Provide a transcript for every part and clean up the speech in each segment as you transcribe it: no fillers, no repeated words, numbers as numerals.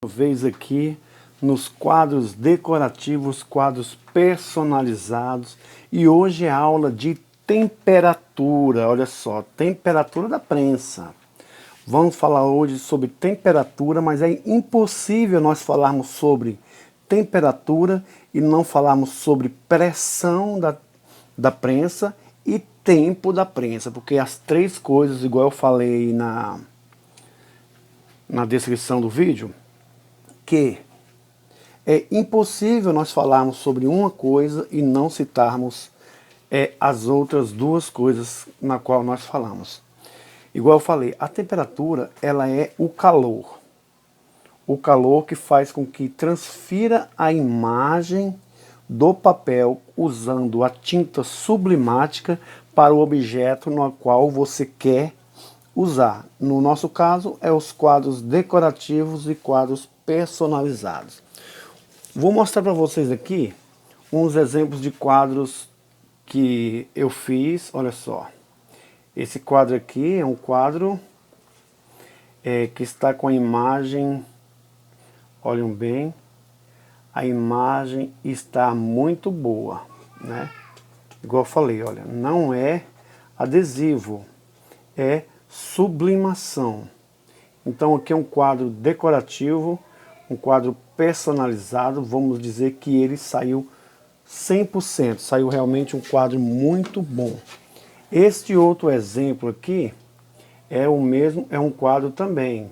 Vez aqui nos quadros decorativos, quadros personalizados, e hoje é aula de temperatura. Olha só, temperatura da prensa. Vamos falar hoje sobre temperatura, mas é impossível nós falarmos sobre temperatura e não falarmos sobre pressão da prensa e tempo da prensa, porque as três coisas, igual eu falei na descrição do vídeo, que é impossível nós falarmos sobre uma coisa e não citarmos as outras duas coisas na qual nós falamos. Igual eu falei, a temperatura ela é o calor. O calor que faz com que transfira a imagem do papel usando a tinta sublimática para o objeto no qual você quer usar. No nosso caso, é os quadros decorativos e quadros personalizados. Vou mostrar para vocês aqui uns exemplos de quadros que eu fiz. Olha só, esse quadro aqui é um quadro que está com a imagem, olhem bem, a imagem está muito boa, né? Igual eu falei, olha, não é adesivo, é sublimação. Então aqui é um quadro decorativo, um quadro personalizado, vamos dizer que ele saiu 100%, saiu realmente um quadro muito bom. Este outro exemplo aqui é o mesmo, é um quadro também,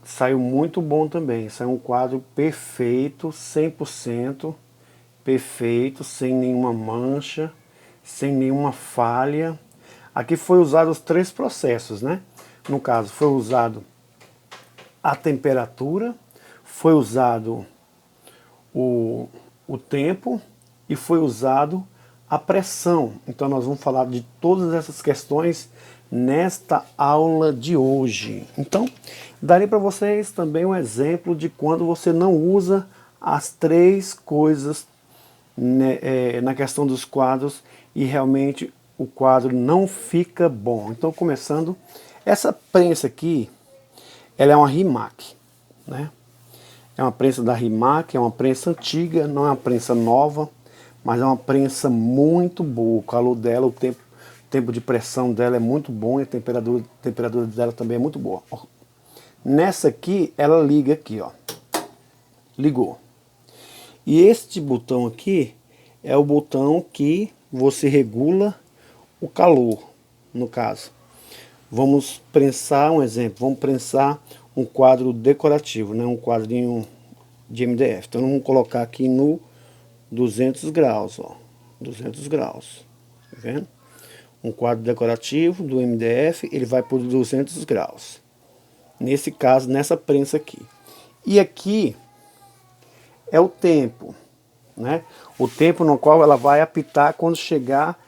saiu muito bom também, saiu um quadro perfeito, 100%, perfeito, sem nenhuma mancha, sem nenhuma falha. Aqui foi usado os três processos, né? No caso, foi usado a temperatura, foi usado o tempo e foi usado a pressão. Então nós vamos falar de todas essas questões nesta aula de hoje. Então, darei para vocês também um exemplo de quando você não usa as três coisas, né, na questão dos quadros e realmente o quadro não fica bom. Então, começando, essa prensa aqui, ela é uma Rimac, né? É uma prensa da Rimac, é uma prensa antiga, não é uma prensa nova, mas é uma prensa muito boa. O calor dela, o tempo de pressão dela é muito bom e a temperatura dela também é muito boa. Nessa aqui, ela liga aqui, ó. Ligou. E este botão aqui é o botão que você regula o calor, no caso. Vamos prensar um exemplo, vamos prensar um quadro decorativo, né? Um quadrinho de MDF. Então vamos colocar aqui no 200 graus, ó, 200 graus, tá vendo? Um quadro decorativo do MDF, ele vai por 200 graus. Nesse caso, nessa prensa aqui. E aqui é o tempo, né? O tempo no qual ela vai apitar quando chegar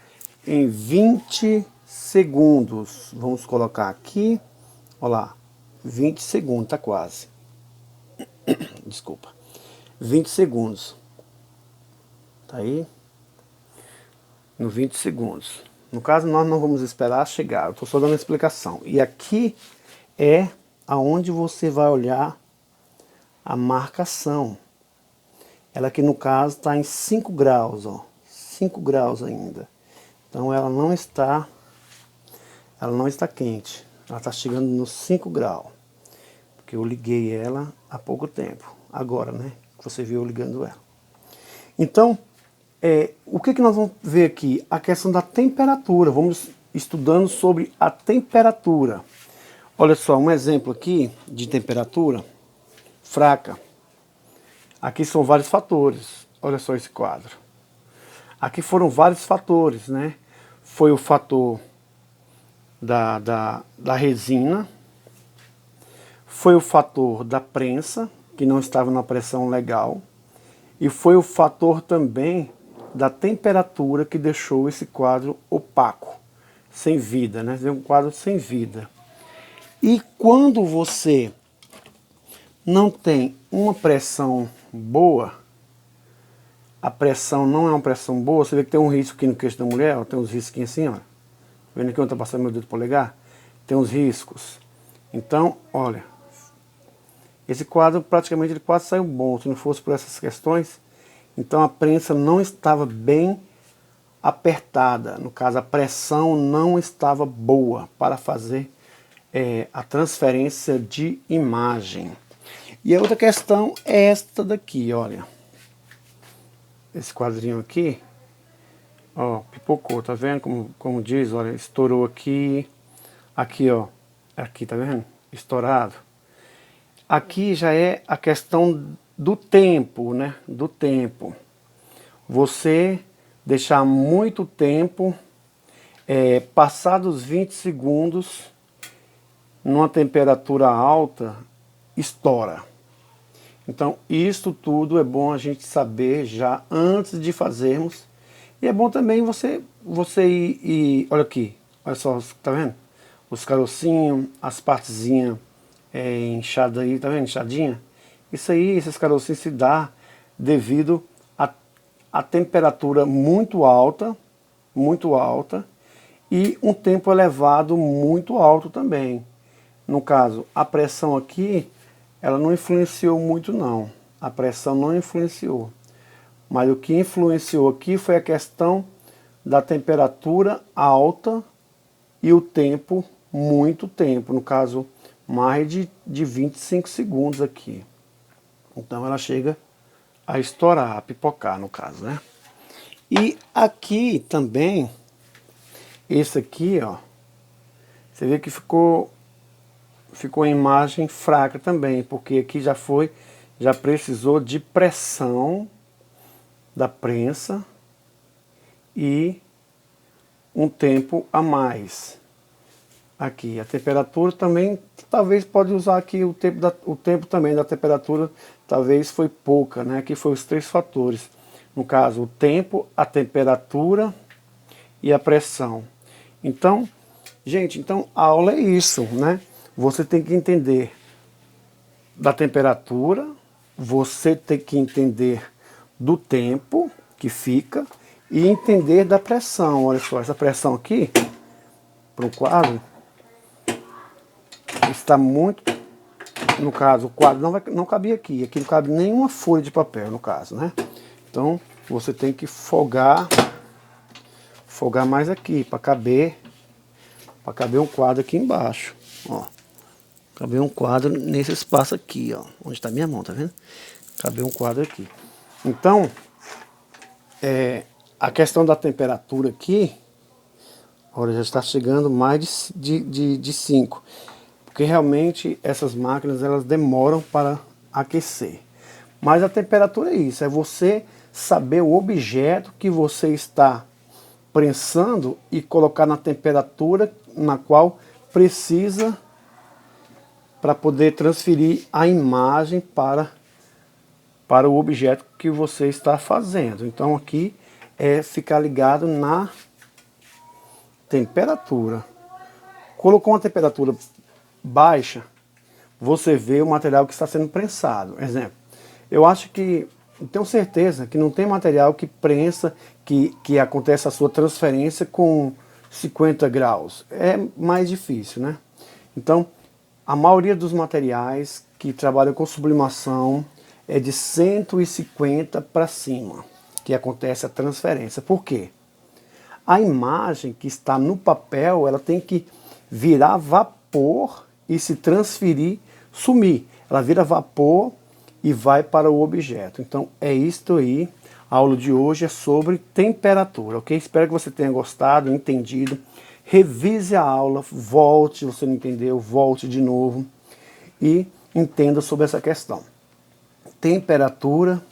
em 20 segundos. Vamos colocar aqui, olha lá, 20 segundos, tá quase. Desculpa. 20 segundos. Tá aí? No 20 segundos. No caso, nós não vamos esperar chegar. Eu estou só dando a explicação. E aqui é aonde você vai olhar a marcação. Ela aqui no caso está em 5 graus, ó. 5 graus ainda. Então ela não está quente. Ela está chegando nos 5 graus. Porque eu liguei ela há pouco tempo. Agora, né? Você viu eu ligando ela. Então, o que nós vamos ver aqui? A questão da temperatura. Vamos estudando sobre a temperatura. Olha só, um exemplo aqui de temperatura fraca. Aqui são vários fatores. Olha só esse quadro. Aqui foram vários fatores, né? Foi o fator da resina, foi o fator da prensa, que não estava na pressão legal, e foi o fator também da temperatura que deixou esse quadro opaco, sem vida, né? Um quadro sem vida. E quando você não tem uma pressão boa, a pressão não é uma pressão boa, você vê que tem um risco aqui no queixo da mulher, ó, tem uns risquinhos assim, ó. Vendo aqui onde está passando meu dedo polegar? Tem uns riscos. Então, olha, Esse quadro praticamente ele quase saiu bom, se não fosse por essas questões. Então a prensa não estava bem apertada, no caso a pressão não estava boa para fazer a transferência de imagem. E a outra questão é esta daqui, olha. Esse quadrinho aqui, ó, pipocou, tá vendo? Como diz, olha, estourou aqui, aqui, ó, aqui, tá vendo? Estourado. Aqui já é a questão do tempo, né? Do tempo. Você deixar muito tempo, passados 20 segundos, numa temperatura alta, estoura. Então, isso tudo é bom a gente saber já antes de fazermos. E é bom também você ir, olha aqui, olha só, tá vendo? Os carocinhos, as partezinhas inchadas aí, tá vendo? Inchadinha. Isso aí, esses carocinhos se dá devido a temperatura muito alta e um tempo elevado muito alto também. No caso, a pressão aqui, ela não influenciou muito não. A pressão não influenciou. Mas o que influenciou aqui foi a questão da temperatura alta e o tempo, muito tempo. No caso, mais de 25 segundos aqui. Então ela chega a estourar, a pipocar no caso, né? E aqui também, esse aqui, ó, você vê que ficou a imagem fraca também, porque aqui já precisou de pressão da prensa e um tempo a mais. Aqui, a temperatura também, talvez pode usar aqui o tempo também da temperatura, talvez foi pouca, né? Aqui foi os 3 fatores. No caso, o tempo, a temperatura e a pressão. Então, gente, então a aula é isso, né? Você tem que entender da temperatura, você tem que entender do tempo que fica e entender da pressão. Olha só, essa pressão aqui, para o quadro, está muito... No caso, o quadro não cabia aqui. Aqui não cabe nenhuma folha de papel, no caso, né? Então, você tem que folgar mais aqui, para caber um quadro aqui embaixo, ó. Caber um quadro nesse espaço aqui, ó, onde está minha mão, tá vendo? Caber um quadro aqui. Então, a questão da temperatura aqui, olha, já está chegando mais de 5. Porque realmente essas máquinas, elas demoram para aquecer. Mas a temperatura é isso, é você saber o objeto que você está prensando e colocar na temperatura na qual precisa para poder transferir a imagem para o objeto que você está fazendo. Então aqui é ficar ligado na temperatura. Colocou uma temperatura baixa, você vê o material que está sendo prensado. Exemplo, eu acho que, tenho certeza que não tem material que prensa, que acontece a sua transferência com 50 graus. É mais difícil, né? Então, a maioria dos materiais que trabalham com sublimação é de 150 para cima, que acontece a transferência. Por quê? A imagem que está no papel, ela tem que virar vapor e se transferir, sumir. Ela vira vapor e vai para o objeto. Então é isto aí. A aula de hoje é sobre temperatura, ok? Espero que você tenha gostado, entendido. Revise a aula, volte, se você não entendeu, volte de novo e entenda sobre essa questão. Temperatura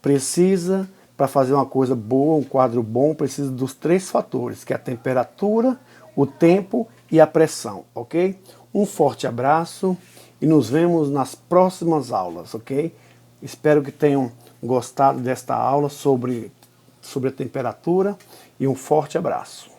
precisa, para fazer uma coisa boa, um quadro bom, precisa dos 3 fatores, que é a temperatura, o tempo e a pressão, ok? Um forte abraço e nos vemos nas próximas aulas, ok? Espero que tenham gostado desta aula sobre a temperatura e um forte abraço.